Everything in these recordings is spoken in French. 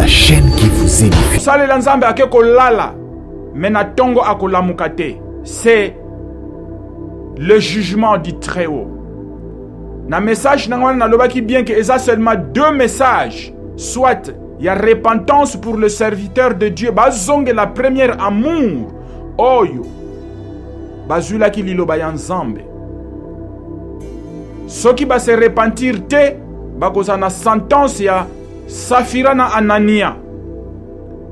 la chaîne qui vous édifie. Salela nzambe ake kolala mena tongo akolamuka te. C'est le jugement du Très-Haut. Na message nangwana nalobaki bien que eza seulement deux messages. Soit il y a repentance pour le serviteur de Dieu, bazonge la première amour. Oyo bazulaki liloba ya nzambe. Soki ba se repentir te bakoza na sentence ya Safira na Anania.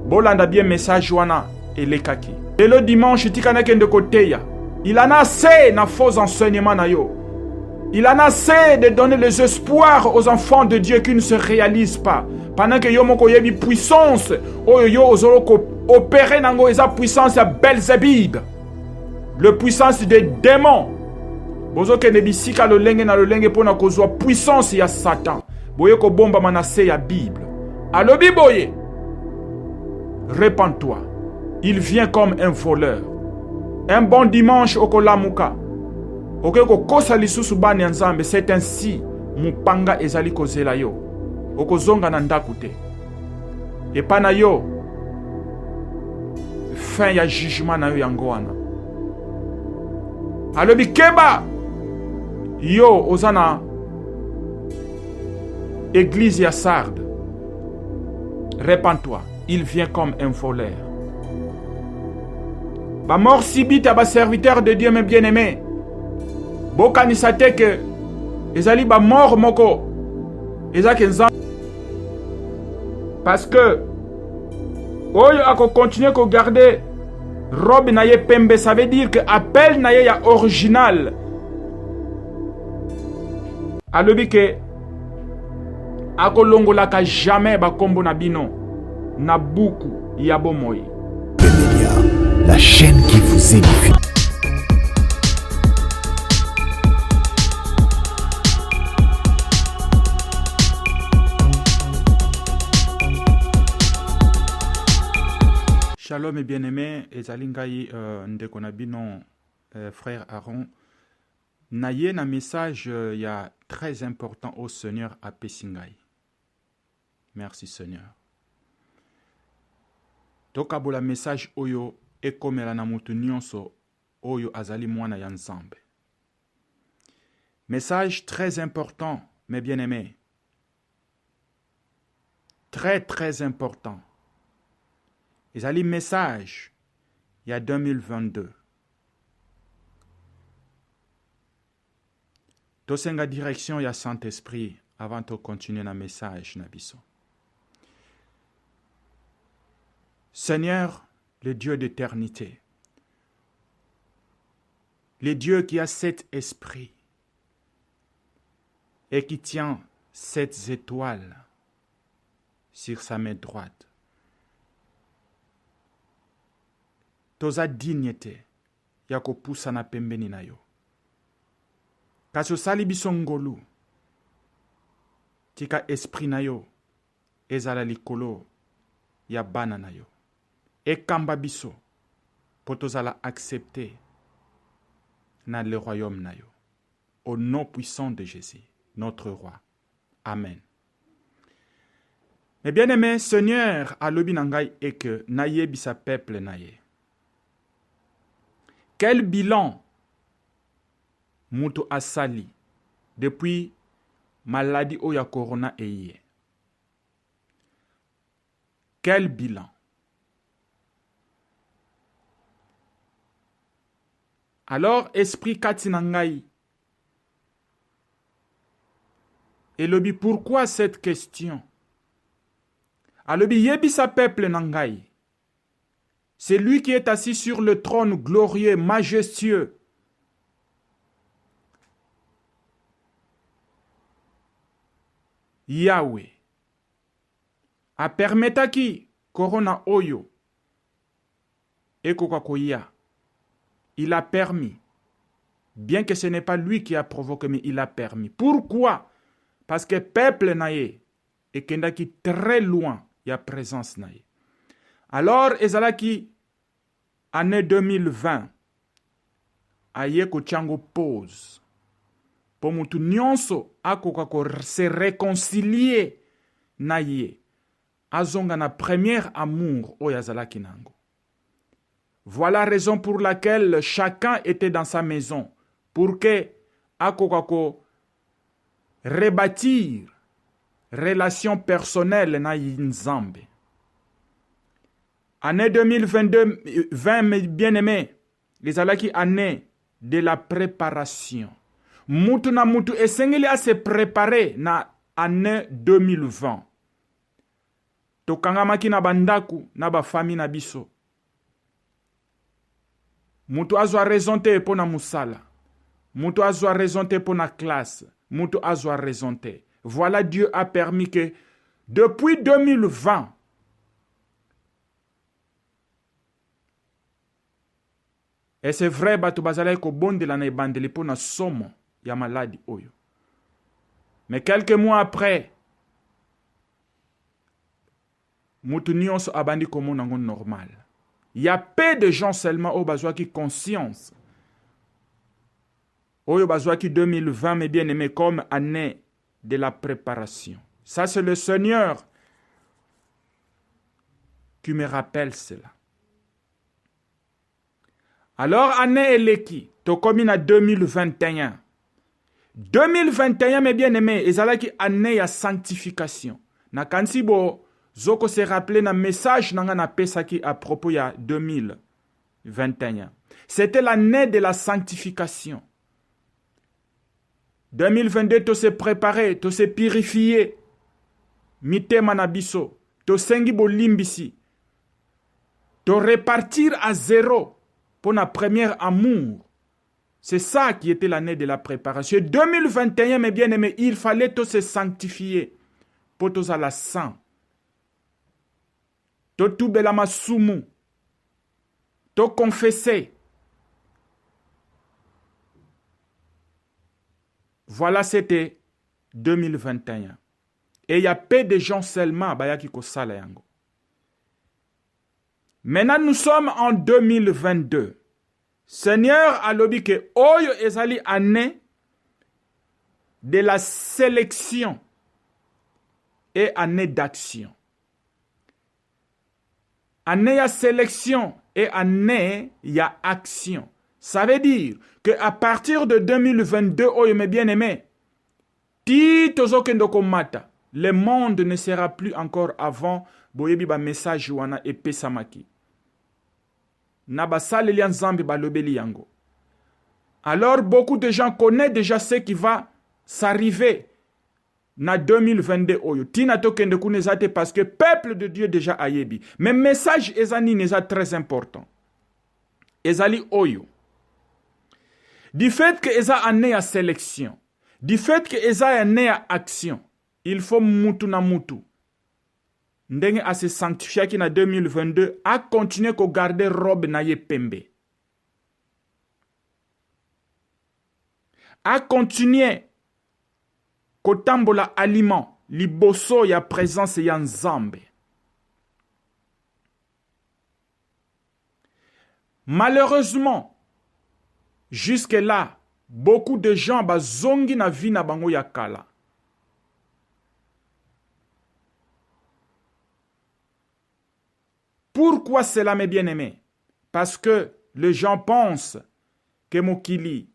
Bolanda bien message wana elekaki. Et le dimanche tikana kende koteya. Il en a assez na faux enseignements na yo. Il en a assez de donner les espoirs aux enfants de Dieu qui ne se réalisent pas. Pendant que yo moko yebi puissance, oyo yo ozolo ko opérer nango eza puissance ya Belzébub. Le puissance des démons. Bozo ke nebisika lo lenge na lo lenge pona kozwa puissance ya Satan. Boye ko bomba manase ya Bible. Alobi boye. Répands-toi. Il vient comme un voleur. Un bon dimanche au Kolamuka. Okeko kosa lisusu bani nzambe, c'est ainsi mupanga ezali kozela yo. Okozonga na ndaku te. Epa na yo fin ya jugement na yo yango wana. Alobi keba yo ozana église ya Sardes. Répands-toi, il vient comme un voleur. Ba mort sibite à ba serviteur de Dieu mes bien-aimés. Bokanisa te que ezali ba mort moko ezaki nzambe. Parce que oyo ako continuer ko garder robe na ye pembe, ça veut dire que appel na ye ya original. Alobi ke ako longola ka jamais ba kombo na bino na buku ya bomoi. La chaîne qui vous édifie. Shalom et bien-aimés, et Zalingaï Ndekonabino, frère Aaron. Naye na message y a très important au Seigneur à Pessingaï. Merci Seigneur. Tokabola message oyo ekomela na mutu nyonso oyo azali mwana ya nzambe. Message très important, mes bien-aimés. Très très important. Ezali message il y a 2022. Tosenga direction ya Saint-Esprit avant de continuer na message na biso. Seigneur, le Dieu d'éternité, le Dieu qui a 7 esprits et qui tient 7 étoiles sur sa main droite. Toza dignité ya kopusa na pembeni na yo. Kasi osali biso ngolu, tika esprit na yo ezala likolo ya bana na yo. Ekamba biso po tozala accepter na le royaume na yo. Au nom puissant de Jésus, notre roi. Amen. Mais bien aimé, Seigneur alobi nangai et que naye bisa peuple naye. Quel bilan mutu asali depuis maladie oya corona eye? Quel bilan? Alors, esprit katinangai, elobi, pourquoi cette question? Alobi yebisa peuple nangai. C'est lui qui est assis sur le trône glorieux, majestueux. Yahweh a permetaki corona oyo ekokakoya. Il a permis. Bien que ce n'est pas lui qui a provoqué, mais il a permis. Pourquoi? Parce que peuple naye et kendaki très loin y a présence naye. Alors ezalaki année 2020 aye ko chango pause. Po mutu nyonso akoka ko se réconcilier naye azonga na premier amour oyo azalaki nango. Voilà la raison pour laquelle chacun était dans sa maison, pour que akokako rebâtir relation personnelle na Nzambe. Année 2020, mes bien-aimés, les alaki année de la préparation. Mutu na mutu esengeli a se préparer na année 2020. Tokangamaki na bandaku na ba famille na biso. Mutu azwa raison te po na musala. Mutu azwa raison te po na classe. Mutu azwa raison te. Voilà, Dieu a permis que depuis 2020, et c'est vrai, bato bazalaki ko bondela na ebandeli po na somo ya maladi oyo. Mais quelques mois après, mutu nyonso abandi komona ngo normal. Il y a peu de gens seulement au bazwa qui conscience. Oyo bazwa qui 2020, mes bien-aimés, comme année de la préparation. Ça, c'est le Seigneur qui me rappelle cela. Alors, année eleki, to komi na 2021. 2021, mes bien-aimés, ezalaki année ya sanctification. Na kansibo, zoko se rappelé na message nanga na pesaki à propos ya 2021. C'était l'année de la sanctification. 2022, to se préparer, to se purifier. Mitema na biso, to sengi bolimbisi. To repartir à zéro pour notre premier amour. C'est ça qui était l'année de la préparation. 2021, mes bien-aimés, il fallait to se sanctifier pour tous à la sang. To tubelama sumu. To confesser. Voilà, c'était 2021. Et il y a peu de gens seulement qui kosala yango. Maintenant, nous sommes en 2022. Seigneur a lobi que oyo ezali année de la sélection et année d'action. Année ya sélection et année ya action. Ça veut dire qu'à partir de 2022, oyo mes bien-aimés, ti tozokendo komata, le monde ne sera plus encore avant boyebi ba message wana epesamaki. Na basale li nzambe balobeli yango. Alors beaucoup de gens connaissent déjà ce qui va s'arriver na 2022 oyo. Tina tokende kunezate parce que peuple de Dieu déjà ayebi. Mais message ezani neza très important. Ezali oyo. Du fait que eza année à sélection, du fait que eza année à action, il faut mutu na mutu. Ndenge a se sanctifier qui na 2022 a continuer ko garder robe na ye pembe. A continuer ko tambola aliment liboso ya présence ya Nzambe. Malheureusement, jusque là, beaucoup de gens bazongi na vie na bango ya kala. Pourquoi cela, mes bien-aimés? Parce que les gens pensent que mokili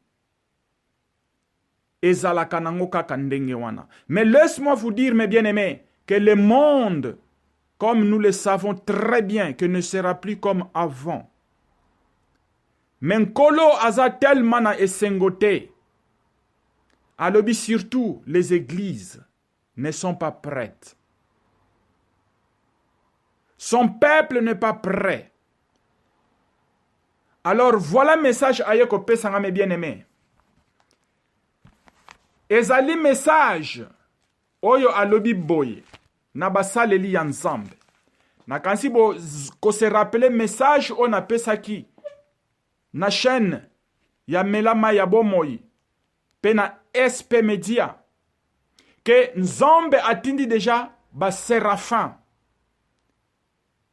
ezalaka nango kaka ndenge wana. Mais laisse-moi vous dire, mes bien-aimés, que le monde, comme nous le savons très bien, que ne sera plus comme avant. Mais nkolo aza tellement na esengote. Alobi surtout, les églises ne sont pas prêtes. Son peuple n'est pas prêt. Alors voilà le message ayeko pesanga mes bien-aimés. Ezali message oyo alobi boye na basaleli ya Nzambe. Na kansi bo ko se rappeler message on a pesaki na chaîne ya Melama ya Bomoi pe na SP Media que Nzambe atindi déjà ba séraphin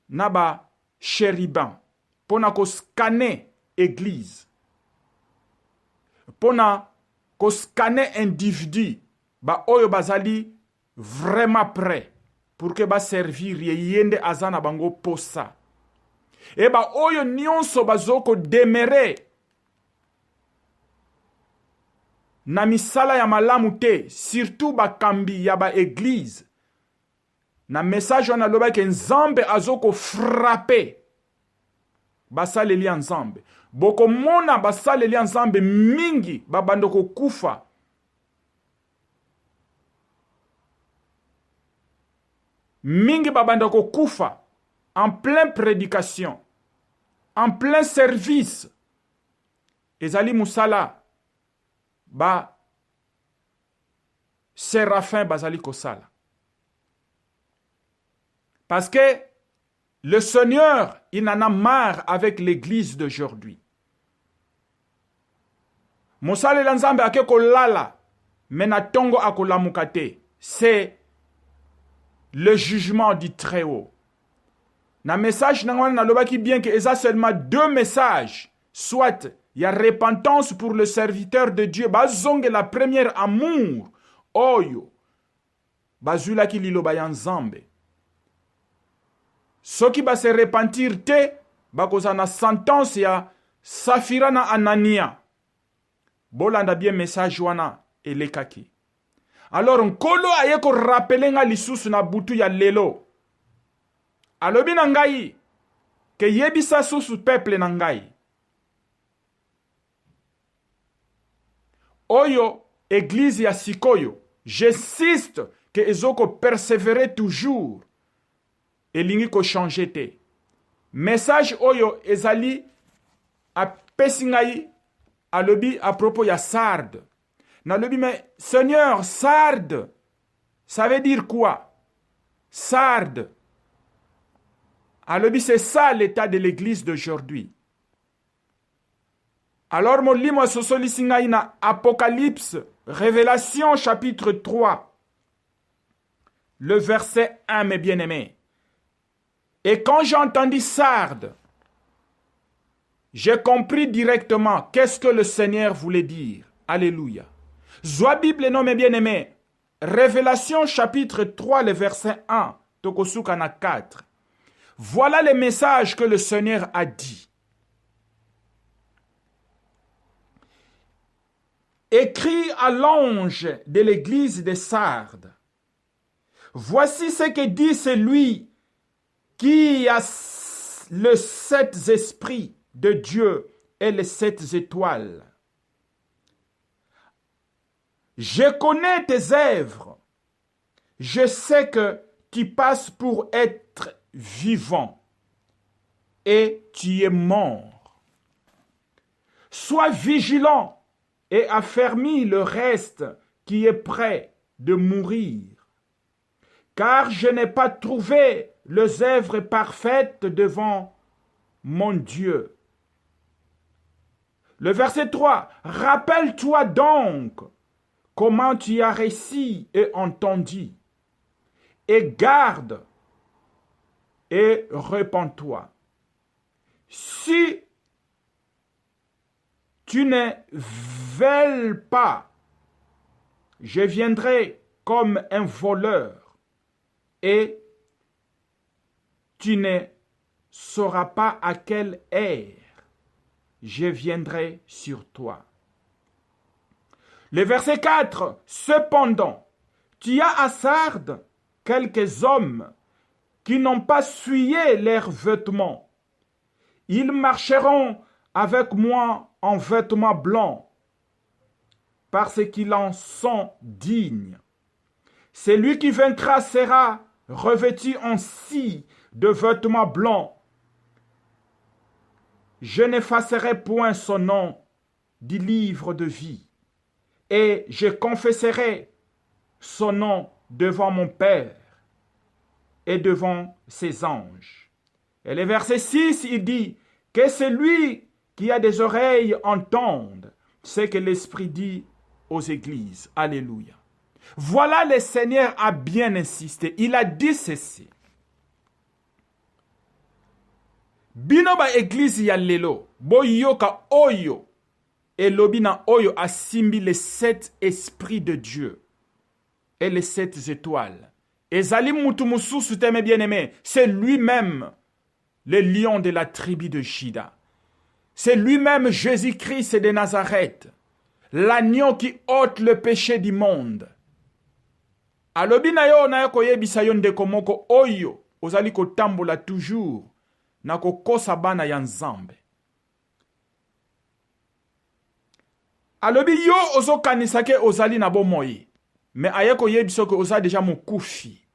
na ba chérubin pona ko scanner église pona ko scanner individu ba oyo bazali vraiment prêt pour que ba servir ye yende azana bango posa. Et ba oyo nyonso bazoko demere na misala ya malamu te, surtout ba kambi ya ba église. Na message wana loba ke nzambe azoko frapper basaleli ya nzambe. Boko mona basaleli ya nzambe mingi babandoko kufa. Mingi babandoko kufa en pleine prédication, en plein service. Ezali musala ba séraphin bazali kosala. Parce que le Seigneur, il en a marre avec l'église d'aujourd'hui. Mosale lanzambe ake kolala, mena tongo akolamukate. C'est le jugement du Très-Haut. Na message na lobaki bien que eza seulement deux messages. Soit il y a repentance pour le serviteur de Dieu, bazonge la première amour. Oyo bazula ki liloba ya nzambe. Soki ba se repentir te, bakoza na sentence ya Safira na Anania. Bolanda bien message wana elekaki. Alors nkolo ayeko rappeler nga lisusu na butu ya lelo. Alobi na ngai ke yebisa susu peuple na ngai. Oyo église ya sikoyo, j'insiste que ezoko persévérer toujours. Elingi ko changer te. Message oyo ezali a pesingai alobi à propos ya Sardes. Nalobi mais Seigneur, Sardes, ça veut dire quoi? Sardes. Alobi c'est ça l'état de l'église d'aujourd'hui. Alors mon limo sosoli singai na Apocalypse, Révélation chapitre 3, le verset 1 mes bien-aimés. Et quand j'ai entendu Sardes, j'ai compris directement qu'est-ce que le Seigneur voulait dire. Alléluia. Zoa Bible non mes bien-aimés. Révélation chapitre 3, le verset 1. Tokosukana 4. Voilà les messages que le Seigneur a dit. Écrit à l'ange de l'église de Sardes. Voici ce que dit celui qui a les 7 esprits de Dieu et les 7 étoiles. Je connais tes œuvres. Je sais que tu passes pour être vivant et tu es mort. Sois vigilant et affermis le reste qui est prêt de mourir. Car je n'ai pas trouvé les œuvres parfaites devant mon Dieu. Le verset 3. Rappelle-toi donc comment tu as réussi et entendu, et garde et repens-toi. Si tu ne veilles pas, je viendrai comme un voleur, et tu ne sauras pas à quelle heure je viendrai sur toi. Le verset 4. Cependant, tu as à Sardes quelques hommes qui n'ont pas souillé leurs vêtements. Ils marcheront avec moi en vêtements blancs, parce qu'ils en sont dignes. Celui qui vaincra sera revêtu ainsi de vêtements blancs. Je n'effacerai point son nom du livre de vie, et je confesserai son nom devant mon Père et devant ses anges. Et le verset 6, il dit que celui qui a des oreilles entende ce que l'Esprit dit aux églises. Alléluia. Voilà, le Seigneur a bien insisté. Il a dit ceci. Bino ba église ya lelo, boyoka oyo, et lobina oyo asimbi les 7 esprits de Dieu et les 7 étoiles. ezali mutu mususu te, mes bien-aimés, c'est lui-même le lion de la tribu de Juda. C'est lui-même Jésus-Christ de Nazareth, l'agneau qui ôte le péché du monde. Alobi na yo na koyebisa yo ndeko moko oyo ozali kotambola toujours na kokosa bana ya Nzambe. Alobi yo ozokanisa ke ozali na bomoi, mais aye koyebisa ke ozali déjà mokufi.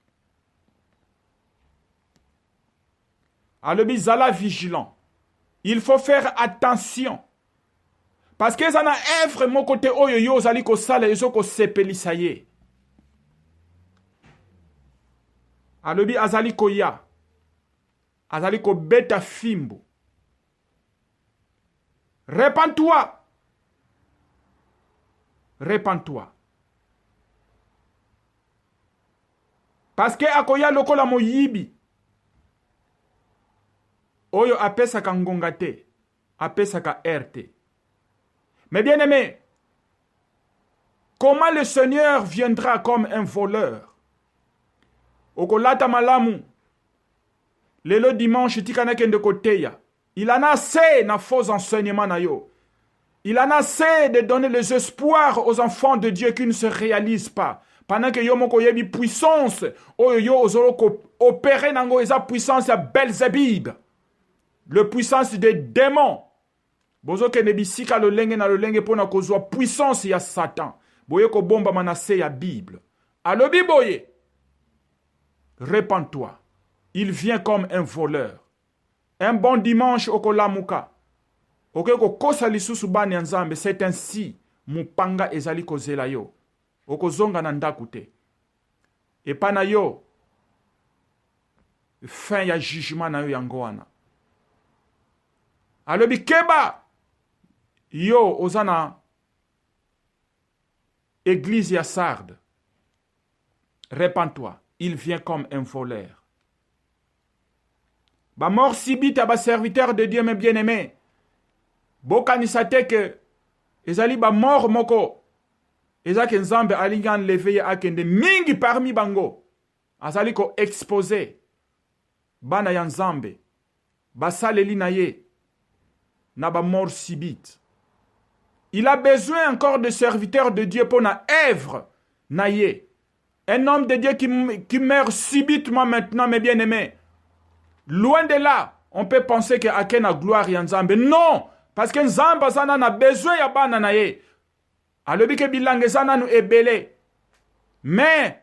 Alobi zala vigilant. Il faut faire attention. Parce que ça na œuvre mon côté oyo yo ozali kosala ezo kosepelisa ye. Alobi azali koya. Azali ko beta fimbo. Répands-toi. Répands-toi. Parce que akoya lokola moyibi. Oyo apesaka ngonga te. Apesaka RT. Mais bien aimé, comment le Seigneur viendra comme un voleur? Okolata malamu. Lelo dimanche tikana kende koteya. Il en a assez na faux enseignements na yo. Il en a assez de donner les espoirs aux enfants de Dieu qui ne se réalisent pas. Pendant que yo moko yebi puissance, oyo yo ozolo ko opérer nango eza puissance ya Belzebub. Le puissance des démons. Bozo ke nebisika lo lenge na lo lenge pona kozwa puissance ya Satan. Boye ko bomba manase ya Bible. Alobi boye. Répands-toi. Il vient comme un voleur. Un bon dimanche okolamuka. Oke ko kosa lisusu bani ya Nzambe, c'est ainsi mupanga ezali kozela yo. Okozonga na ndaku te. Epa na yo fin ya jugement na yo yango wana. Alobi keba yo ozana église ya Sardes. Répands-toi. Il vient comme un voleur. Ba mort sibite ba serviteur de Dieu, mes bien-aimés. Bokanisate que ezali ba mort moko. Ezaki Nzambe alingan leveye akende mingi parmi bango. Azali ko exposé. Bana ya Nzambe. Basaleli na ye. Na ba mort sibite. Il a besoin encore de serviteurs de Dieu pour na œuvre na ye. Un homme de Dieu qui meurt subitement maintenant, mes bien-aimés. Loin de là, on peut penser que Aken a gloire ya Nzambe. Non! Parce que Nzambe sana a besoin ya bana na ye. Alobi ke bilange sana nu ebele. Mais,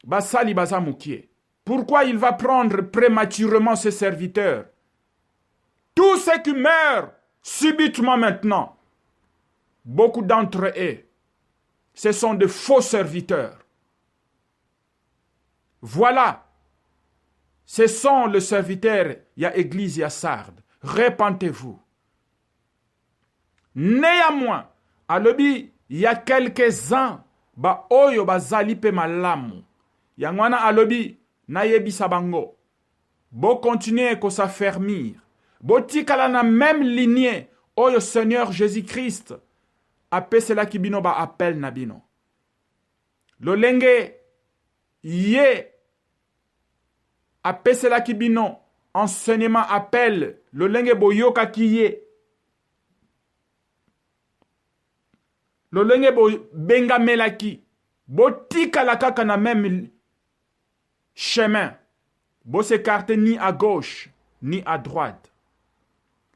basali baza mukie. Pourquoi il va prendre prématurément ses serviteurs? Tous ceux qui meurent subitement maintenant, beaucoup d'entre eux, ce sont de faux serviteurs. Voilà. Ce sont les serviteurs, il y a église, il y a Sardes. Répentez-vous. Néanmoins, alobi, il y a quelques-uns, ba oyo bazali pe malamu. Yangwana alobi, na yebi sabango. Bo continuer ko s'affermir. Bo tikala na même lignée, oyo Seigneur Jésus-Christ, ape cela ki bino ba appel na bino. Lolenge, ye, apese la kibino, enseignement appel, le lenge boyoka kiye. Le lenge bo benga melaki, bo tika la kaka na même chemin, bo s'écarte ni à gauche, ni à droite.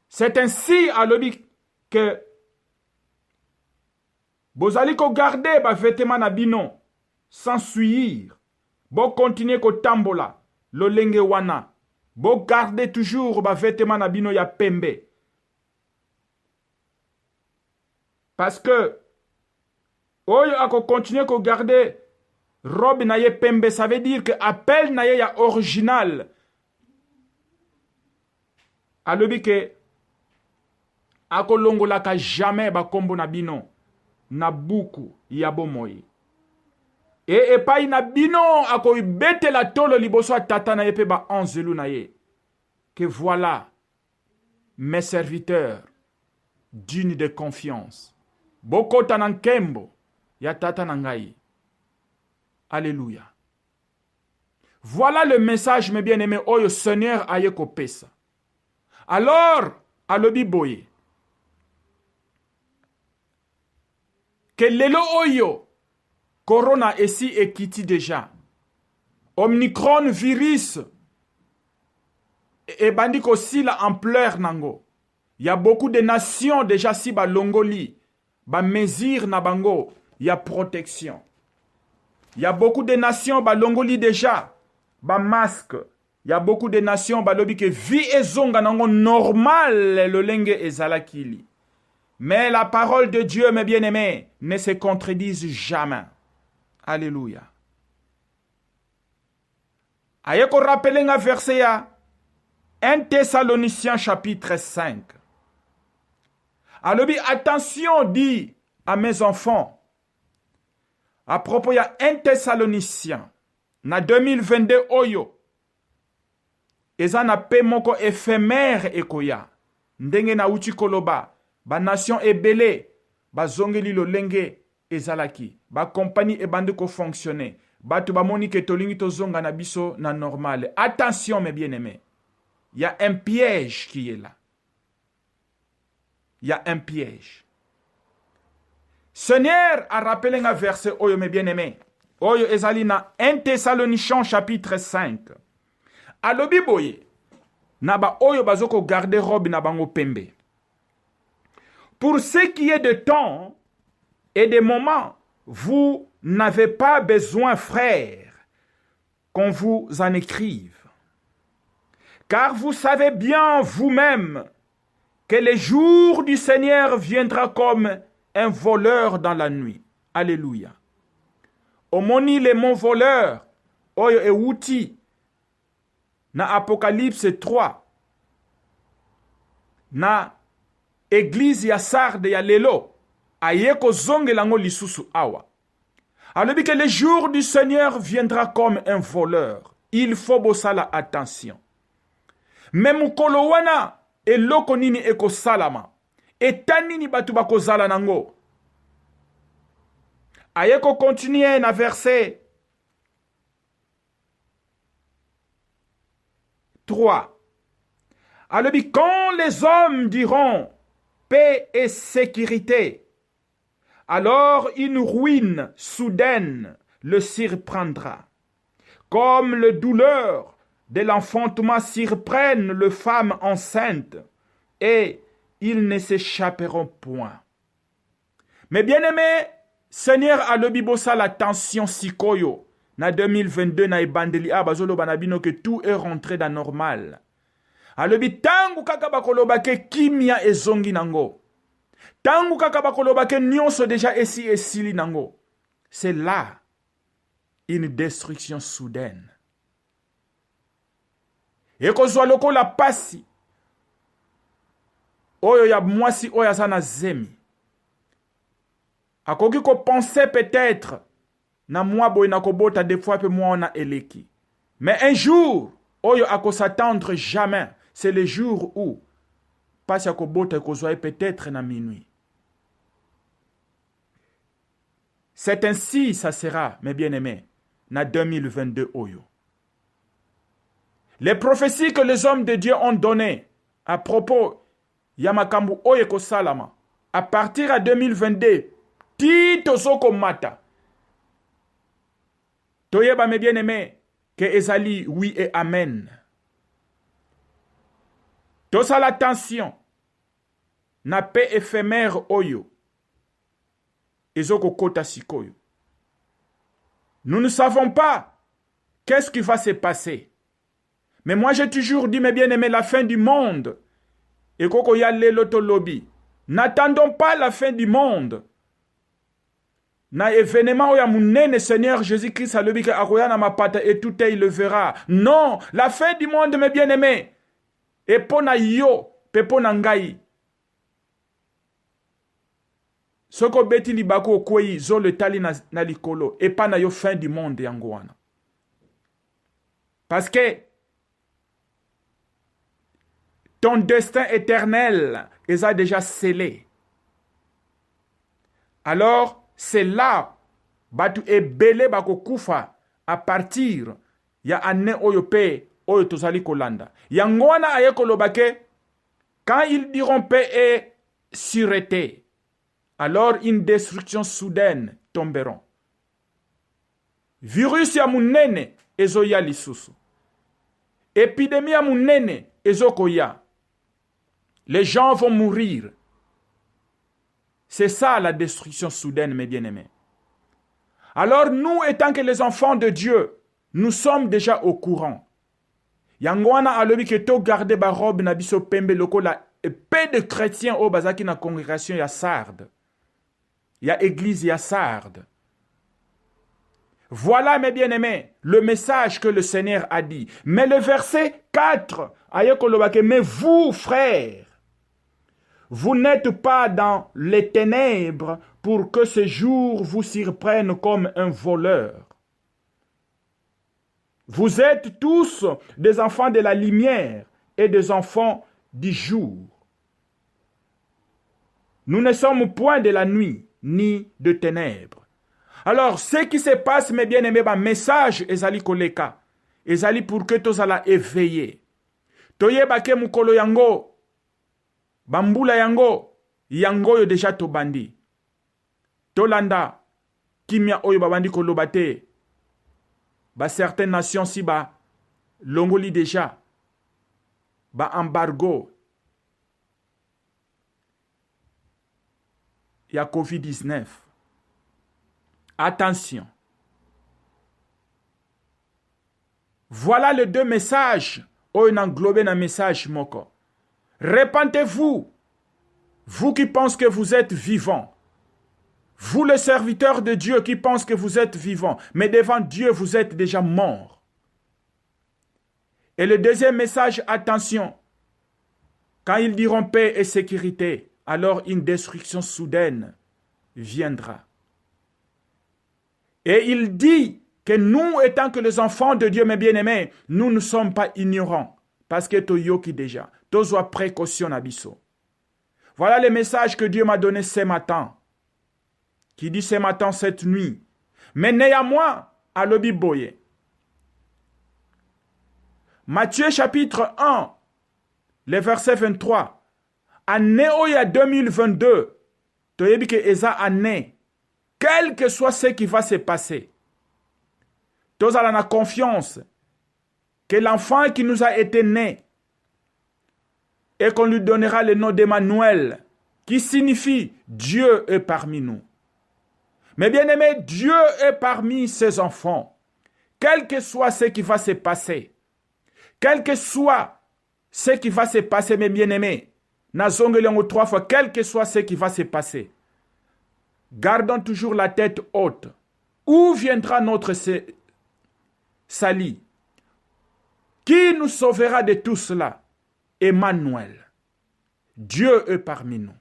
C'est ainsi, à l'obi, que bozali ko garder ba vêtement na bino, sans suivre, bo continuer ko tambola. Lo lenge wana. Bo garder toujours ba vêtement na bino ya pembe. Parce que oyo ako continuer ko garder robe na ye pembe, ça veut dire que appel na ye ya original. Alobi ke ako longola ka jamais ba kombo na bino na buku ya bomoi. Et epai na bino ako ibete la tolo liboso tata na yepe ba anzelu na ye. Que voilà mes serviteurs dignes de confiance. Boko tanankembo ya tata na ngai. Alléluia. Voilà le message, mes bien-aimés, oyo Seigneur aye kopesa. Alors, alobi boye, que lelo oyo, corona esi ekiti déjà. Omicron virus, et bandiko aussi la ampleur nango. Il y a beaucoup de nations déjà si ba longoli, ba mesure na bango, il y a protection. Il y a beaucoup de nations ba longoli déjà, ba masque. Il y a beaucoup de nations ba lobi que vie ezonga nango normal le lenge ezalakili. Mais la parole de Dieu, mes bien-aimés, ne se contredise jamais. Alléluia. Ayeko rappelé un verset à 1 Thessaloniciens chapitre 5. Alors, attention, dit à mes enfants, à propos, il y a 1 Thessaloniciens, na 2022 oyo, eza na pe moko éphémère ekoya, ndenge na uchi koloba, ba nation ebele, ba zongeli lolenge ezalaki, ba compagnie ebande ko fonctionner, ba tu ba moni ke tolingi to zonga na biso na normal. Attention mes bien-aimés, il y a un piège qui est là. Il y a un piège. Seigneur a rappelé un verset, oyo mes bien-aimés. Oyo ezali na 1 Thessaloniciens chapitre 5. Alobi boye, na ba oyo bazoko garder robe na bango pembe. Pour ce qui est de temps et de moments, vous n'avez pas besoin, frères, qu'on vous en écrive. Car vous savez bien vous-même que le jour du Seigneur viendra comme un voleur dans la nuit. Alléluia. Omoni le mot voleur, oyo ewuti, na Apocalypse 3, na Église ya Sarde ya lelo, ayeko zonge lango lisusu awa. Alors que le jour du Seigneur viendra comme un voleur. Il faut bosala attention. Même mukolo wana eloko nini eko salama. Etanini batu bako zala nango. Ayeko continuer na verset 3. Alors quand les hommes diront paix et sécurité, alors une ruine soudaine le surprendra. Comme le douleur de l'enfantement surprennent les femmes enceintes, et ils ne s'échapperont point. Mais bien aimé, Seigneur a le bibosa la tension sikoyo. Na 2022 na ibandeli abazolo banabino que tout est rentré dans normal. Alobi tangu kaka bakoloba ke kimia ezongi nango. Tangu kaka bakoloba ke nyonso déjà esi esili nango. C'est là une destruction soudaine. Ekozwa loko la pasi. Oyo ya mwasi oya sana zemi. Akoki ko penser peut-être na mwa boy na kobota des fois pe mwa on a eleki. Mais un jour, oyo ako s'attendre jamais, c'est le jour où passe à kobota kozwa peut-être na minuit. C'est ainsi ça sera, mes bien-aimés, na 2022 oyo. Les prophéties que les hommes de Dieu ont données à propos Yamakambu oye ko salama à partir à 2022 Tito soko mata. Toyeba mes bien-aimés que ezali oui et amen. Tosa l'attention na paix éphémère oyo. Ezoko kota sikoyo. Nous ne savons pas qu'est-ce qui va se passer. Mais moi j'ai toujours dit mes bien-aimés la fin du monde. Et koko ya lelo to lobi. N'attendons pas la fin du monde. Na événement où ya munene Seigneur Jésus-Christ a lobi que akoya na mapata et tout il le verra. Non, la fin du monde mes bien-aimés. Et pona yo, pe pona ngai. Soko beti li bako kwei zo le tali na likolo et pas na yo fin du monde yangoana. Parce que ton destin éternel est déjà scellé. Alors, c'est là, batu ebele bako kufa à partir ya ane oyo pe oyo tozali kolanda. Yango wana aye koloba ke quand ils diront paix et sûreté, alors une destruction soudaine tomberont. Virus ya munene ezoya lisusu. Épidémie ya munene ezokoya. Les gens vont mourir. C'est ça la destruction soudaine, mes bien-aimés. Alors nous, étant que les enfants de Dieu, nous sommes déjà au courant. Yangwana alobi ke to garde ba robe na biso pembe loko la peu de chrétiens au bazaki na congrégation ya Sardes. Ya église ya Sardes. Voilà, mes bien-aimés, le message que le Seigneur a dit. Mais le verset 4, mais vous, frères, vous n'êtes pas dans les ténèbres pour que ce jour vous surprenne comme un voleur. Vous êtes tous des enfants de la lumière et des enfants du jour. Nous ne sommes point de la nuit ni de ténèbres. Alors, ce qui se passe, mes bien-aimés, message ezali koleka. Ezali pour que tous ala éveiller. Toyeba ke mukolo yango, bambula yango, yango yo déjà to bandi. Tolanda, kimia oyo babandi kolobate. Ba certaines nations si ba longoli déjà. Ba embargo. Ya COVID-19. Attention. Voilà les deux messages. On englobe un message moko. Répentez-vous. Vous qui pensez que vous êtes vivants. Vous les serviteurs de Dieu qui pensent que vous êtes vivants. Mais devant Dieu, vous êtes déjà morts. Et le deuxième message, attention. Quand ils diront paix et sécurité, alors une destruction soudaine viendra. Et il dit que nous, étant que les enfants de Dieu, mes bien-aimés, nous ne sommes pas ignorants. Parce que toyoki déjà. Tozoa précaution abisso. Voilà le message que Dieu m'a donné ce matin. Qui dit ce matin, cette nuit. Mais néanmoins, à l'obiboye. Matthieu chapitre 1, le verset 23. Année oya 2022. Toyebi que eza année. Quel que soit ce qui va se passer, tous allons avoir confiance que l'enfant qui nous a été né et qu'on lui donnera le nom d'Emmanuel, qui signifie Dieu est parmi nous. Mais bien aimé, Dieu est parmi ses enfants. Quel que soit ce qui va se passer, quel que soit ce qui va se passer, mes bien-aimés, nazongelongo 3 fois, quel que soit ce qui va se passer, gardons toujours la tête haute. Où viendra notre salut? Qui nous sauvera de tout cela? Emmanuel. Dieu est parmi nous.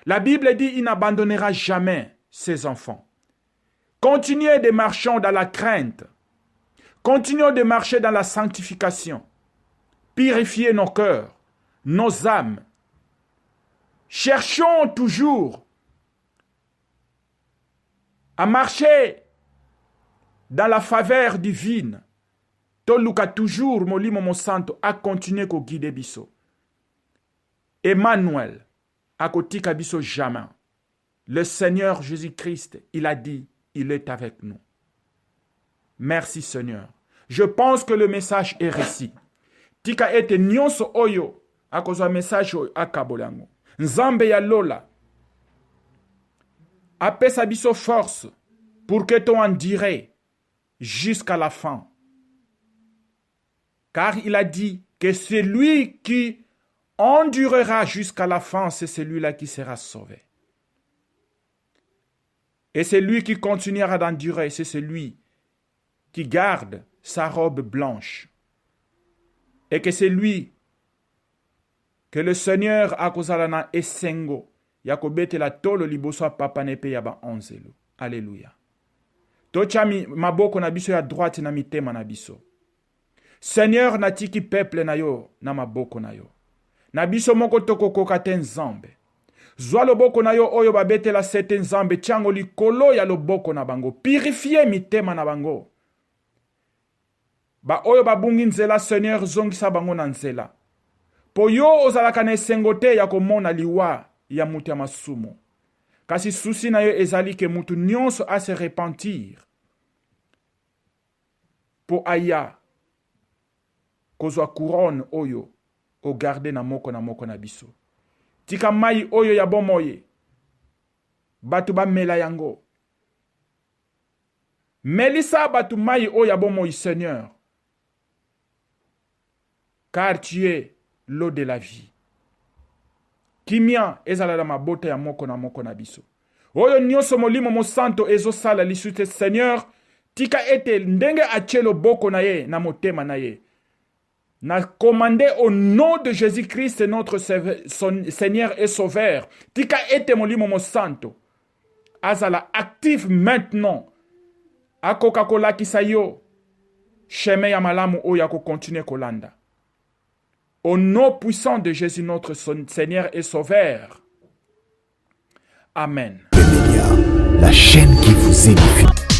La Bible dit il n'abandonnera jamais ses enfants. Continuez de marcher dans la crainte. Continuons de marcher dans la sanctification. Purifiez nos cœurs, nos âmes. Cherchons toujours à marcher dans la faveur divine. Toluka toujours, molimo mo santo, à continuer ko guider biso. Emmanuel, à kotika biso jamais. Le Seigneur Jésus-Christ, il a dit, il est avec nous. Merci Seigneur. Je pense que le message est réussi. Tika ete nyonso oyo, à cause du message akabolango. Nzambe ya lola. Apesa biso force pour que tu en dirais jusqu'à la fin. Car il a dit que celui qui endurera jusqu'à la fin, c'est celui-là qui sera sauvé. Et celui qui continuera d'endurer, c'est celui qui garde sa robe blanche. Et que c'est lui que le Seigneur a kozalana esengo. Yakobete la tolo liboso papa nepe yaba onzelo. Alléluia. Tochami maboko na biso ya droite na mitema na biso. Seigneur natiki peuple na yo na maboko na yo. Na biso moko tokokoka te nzambe. Zwa loboko na yo oyo babete la sete nzambe tiango likolo ya loboko na bango. Purifier mitema na bango. Ba oyo babungi nzela Seigneur zongisa bango na nzela. Po yo ozalaka na esengo te ya komona liwa ya mutu ya masumu. Kasi susi na yo ezali ke mutu nyonso ase repentir. Po aya kozwa couronne oyo o garde na moko na biso. Tika mai oyo ya bomoye. Batu ba mela yango. Melisa batu mai oyo ya bomoye Seigneur. Car tu es l'eau de la vie. Kimia ezala la mabota ya moko na biso. Oyo nyonso molimo mo santo ezo sala lisute Seigneur. Tika ete ndenge achelo boko na ye na motema na ye. Na commandé au nom de Jésus-Christ notre Seigneur et Sauveur. Tika ete molimo mo santo. Azala actif maintenant. Akoka kolakisa yo. Chemin ya malamu oyo ako continue kolanda. Au nom puissant de Jésus notre Seigneur et Sauveur. Amen. La chaîne qui vous édifie.